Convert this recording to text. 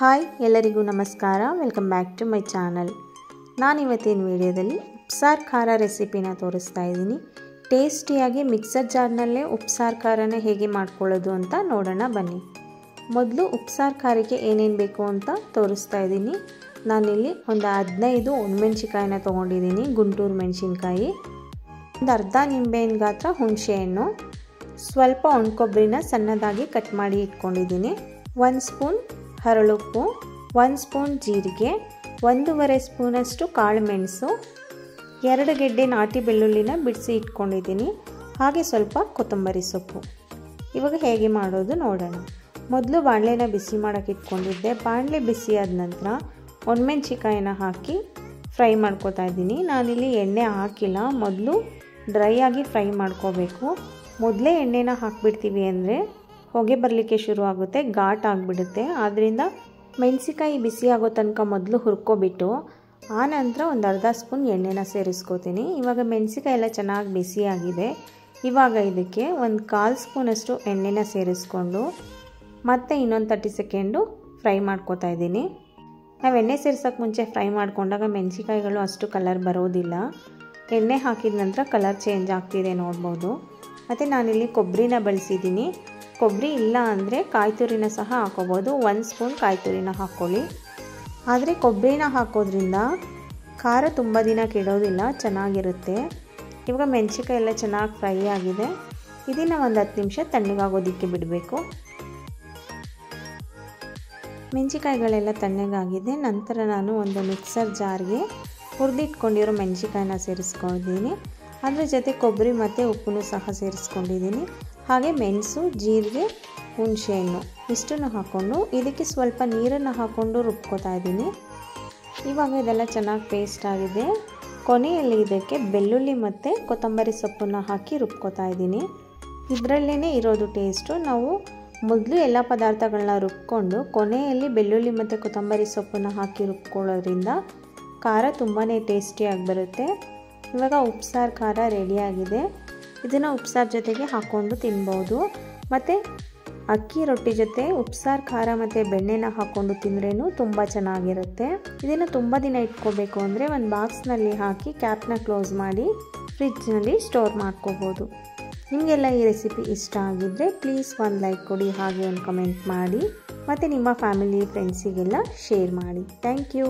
Hi ಎಲ್ಲರಿಗೂ ನಮಸ್ಕಾರ. Welcome back to my channel. ನಾನು ಇವತ್ತಿನ ವಿಡಿಯೋದಲ್ಲಿ ಉಪ್ಸಾರು ಖಾರ ರೆಸಿಪಿನ ತೋರಿಸ್ತಾ ಇದ್ದೀನಿ. ಟೇಸ್ಟಿಯಾಗಿ ಮಿಕ್ಸರ್ ಜಾರ್ನಲ್ಲೇ ಉಪ್ಸಾರು ಖಾರನ ಹೇಗೆ ಮಾಡ್ಕೊಳ್ಳೋದು ಅಂತ ನೋಡೋಣ ಬನ್ನಿ. ಮೊದಲು ಉಪ್ಸಾರು ಖಾರಕ್ಕೆ ಏನೇನು ಬೇಕು ಅಂತ ತೋರಿಸ್ತಾ ಇದ್ದೀನಿ. ನಾನಿಲ್ಲಿ ಒಂದು 15 ಒಣಮೆಣ್ಸಿಕಾಯಿನ ತೊಗೊಂಡಿದ್ದೀನಿ, ಗುಂಟೂರು ಮೆಣಸಿನ್ಕಾಯಿ, ಒಂದು ಅರ್ಧ ನಿಂಬೆಹಣ್ಣು ಗಾತ್ರ ಹುಣಸೆಹಣ್ಣು, ಸ್ವಲ್ಪ ಒಣಕೊಬ್ಬರಿನ ಸಣ್ಣದಾಗಿ ಕಟ್ ಮಾಡಿ ಇಟ್ಕೊಂಡಿದ್ದೀನಿ, 1 ಸ್ಪೂನ್ ಹರಳುಪ್ಪು, 1 ಸ್ಪೂನ್ ಜೀರಿಗೆ, 1.5 ಸ್ಪೂನಷ್ಟು ಕಾಳು ಮೆಣಸು, 2 ಗೆಡ್ಡೆ ನಾಟಿ ಬೆಳ್ಳುಳ್ಳಿನ ಬಿಡಿಸಿ ಇಟ್ಕೊಂಡಿದ್ದೀನಿ, ಹಾಗೆ ಸ್ವಲ್ಪ ಕೊತ್ತಂಬರಿ ಸೊಪ್ಪು. ಇವಾಗ ಹೇಗೆ ಮಾಡೋದು ನೋಡೋಣ. ಮೊದಲು ಬಾಣಲೆನ ಬಿಸಿ ಮಾಡೋಕ್ಕೆ ಇಟ್ಕೊಂಡಿದ್ದೆ. ಬಾಣಲೆ ಬಿಸಿ ಆದ ನಂತರ ಒಣಮೆಣ್ಸಿಕಾಯಿನ ಹಾಕಿ ಫ್ರೈ ಮಾಡ್ಕೋತಾ ಇದ್ದೀನಿ. ನಾನಿಲ್ಲಿ ಎಣ್ಣೆ ಹಾಕಿಲ್ಲ, ಮೊದಲು ಡ್ರೈ ಆಗಿ ಫ್ರೈ ಮಾಡ್ಕೋಬೇಕು. ಮೊದಲೇ ಎಣ್ಣೆನ ಹಾಕಿಬಿಡ್ತೀವಿ ಅಂದರೆ ಹೊಗೆ ಬರಲಿಕ್ಕೆ ಶುರು ಆಗುತ್ತೆ, ಘಾಟ್ ಆಗಿಬಿಡುತ್ತೆ. ಆದ್ದರಿಂದ ಮೆಣಸಿಕಾಯಿ ಬಿಸಿ ಆಗೋ ತನಕ ಮೊದಲು ಹುರ್ಕೊಬಿಟ್ಟು ಆನಂತರ ಒಂದು ಅರ್ಧ ಸ್ಪೂನ್ ಎಣ್ಣೆನ ಸೇರಿಸ್ಕೋತೀನಿ. ಇವಾಗ ಮೆಣಸಿಕಾಯಿ ಎಲ್ಲ ಚೆನ್ನಾಗಿ ಬಿಸಿಯಾಗಿದೆ. ಇವಾಗ ಇದಕ್ಕೆ ಒಂದು 1/4 ಸ್ಪೂನಷ್ಟು ಎಣ್ಣೆನ ಸೇರಿಸ್ಕೊಂಡು ಮತ್ತೆ ಇನ್ನೊಂದು 30 ಸೆಕೆಂಡು ಫ್ರೈ ಮಾಡ್ಕೋತಾ ಇದ್ದೀನಿ. ನಾವು ಎಣ್ಣೆ ಸೇರ್ಸೋಕ್ಕೆ ಮುಂಚೆ ಫ್ರೈ ಮಾಡ್ಕೊಂಡಾಗ ಮೆಣಸಿಕಾಯಿಗಳು ಅಷ್ಟು ಕಲರ್ ಬರೋದಿಲ್ಲ. ಎಣ್ಣೆ ಹಾಕಿದ ನಂತರ ಕಲರ್ ಚೇಂಜ್ ಆಗ್ತಿದೆ ನೋಡ್ಬೋದು. ಮತ್ತು ನಾನಿಲ್ಲಿ ಕೊಬ್ಬರಿನ ಬಳಸಿದ್ದೀನಿ. ಕೊಬ್ಬರಿ ಇಲ್ಲ ಅಂದರೆ ಕಾಯಿ ತುರಿನ ಸಹ ಹಾಕೋಬೋದು. 1 ಸ್ಪೂನ್ ಕಾಯಿ ತುರಿನ ಹಾಕ್ಕೊಳ್ಳಿ. ಆದರೆ ಕೊಬ್ಬರಿನ ಹಾಕೋದ್ರಿಂದ ಖಾರ ತುಂಬ ದಿನ ಕೆಡೋದಿಲ್ಲ, ಚೆನ್ನಾಗಿರುತ್ತೆ. ಇವಾಗ ಮೆಣಸಿಕಾಯಿ ಎಲ್ಲ ಚೆನ್ನಾಗಿ ಫ್ರೈ ಆಗಿದೆ. ಇದನ್ನು ಒಂದು 10 ನಿಮಿಷ ತಣ್ಣಗಾಗೋದಕ್ಕೆ ಬಿಡಬೇಕು. ಮೆಣಸಿಕಾಯಿಗಳೆಲ್ಲ ತಣ್ಣಗಾಗಿದೆ. ನಂತರ ನಾನು ಒಂದು ಮಿಕ್ಸರ್ ಜಾರ್ಗೆ ಹುರಿದಿಟ್ಕೊಂಡಿರೋ ಮೆಣಸಿಕಾಯಿನ ಸೇರಿಸ್ಕೊಂಡಿದ್ದೀನಿ. ಅದ್ರ ಜೊತೆ ಕೊಬ್ಬರಿ ಮತ್ತು ಉಪ್ಪನ್ನು ಸಹ ಸೇರಿಸ್ಕೊಂಡಿದ್ದೀನಿ. ಹಾಗೆ ಮೆಣಸು, ಜೀರಿಗೆ, ಹುಣಸೆಹಣ್ಣು ಇಷ್ಟನ್ನು ಹಾಕ್ಕೊಂಡು ಇದಕ್ಕೆ ಸ್ವಲ್ಪ ನೀರನ್ನು ಹಾಕ್ಕೊಂಡು ರುಬ್ಕೋತಾ ಇದ್ದೀನಿ. ಇವಾಗ ಇದೆಲ್ಲ ಚೆನ್ನಾಗಿ ಪೇಸ್ಟ್ ಆಗಿದೆ. ಕೊನೆಯಲ್ಲಿ ಇದಕ್ಕೆ ಬೆಳ್ಳುಳ್ಳಿ ಮತ್ತು ಕೊತ್ತಂಬರಿ ಸೊಪ್ಪನ್ನು ಹಾಕಿ ರುಬ್ಕೋತಾ ಇದ್ದೀನಿ. ಇದರಲ್ಲೇ ಇರೋದು ಟೇಸ್ಟು. ನಾವು ಮೊದಲು ಎಲ್ಲ ಪದಾರ್ಥಗಳನ್ನ ರುಬ್ಕೊಂಡು ಕೊನೆಯಲ್ಲಿ ಬೆಳ್ಳುಳ್ಳಿ ಮತ್ತು ಕೊತ್ತಂಬರಿ ಸೊಪ್ಪನ್ನು ಹಾಕಿ ರುಬ್ಕೊಳ್ಳೋದ್ರಿಂದ ಖಾರ ತುಂಬಾ ಟೇಸ್ಟಿಯಾಗಿ ಬರುತ್ತೆ. ಇವಾಗ ಉಪ್ಸಾರು ಖಾರ ರೆಡಿಯಾಗಿದೆ. ಇದನ್ನು ಉಪ್ಸಾರು ಜೊತೆಗೆ ಹಾಕ್ಕೊಂಡು ತಿನ್ಬೋದು. ಮತ್ತು ಅಕ್ಕಿ ರೊಟ್ಟಿ ಜೊತೆ ಉಪ್ಸಾರು ಖಾರ ಮತ್ತು ಬೆಣ್ಣೆನ ಹಾಕ್ಕೊಂಡು ತಿಂದ್ರೂ ತುಂಬ ಚೆನ್ನಾಗಿರುತ್ತೆ. ಇದನ್ನು ತುಂಬ ದಿನ ಇಟ್ಕೋಬೇಕು ಅಂದರೆ ಒಂದು ಬಾಕ್ಸ್ನಲ್ಲಿ ಹಾಕಿ ಕ್ಯಾಪ್ನ ಕ್ಲೋಸ್ ಮಾಡಿ ಫ್ರಿಡ್ಜ್ನಲ್ಲಿ ಸ್ಟೋರ್ ಮಾಡ್ಕೋಬೋದು. ನಿಮಗೆಲ್ಲ ಈ ರೆಸಿಪಿ ಇಷ್ಟ ಆಗಿದ್ದರೆ ಪ್ಲೀಸ್ ಒಂದು ಲೈಕ್ ಕೊಡಿ, ಹಾಗೆ ಒಂದು ಕಮೆಂಟ್ ಮಾಡಿ, ಮತ್ತು ನಿಮ್ಮ ಫ್ಯಾಮಿಲಿ ಫ್ರೆಂಡ್ಸಿಗೆಲ್ಲ ಶೇರ್ ಮಾಡಿ. Thank you.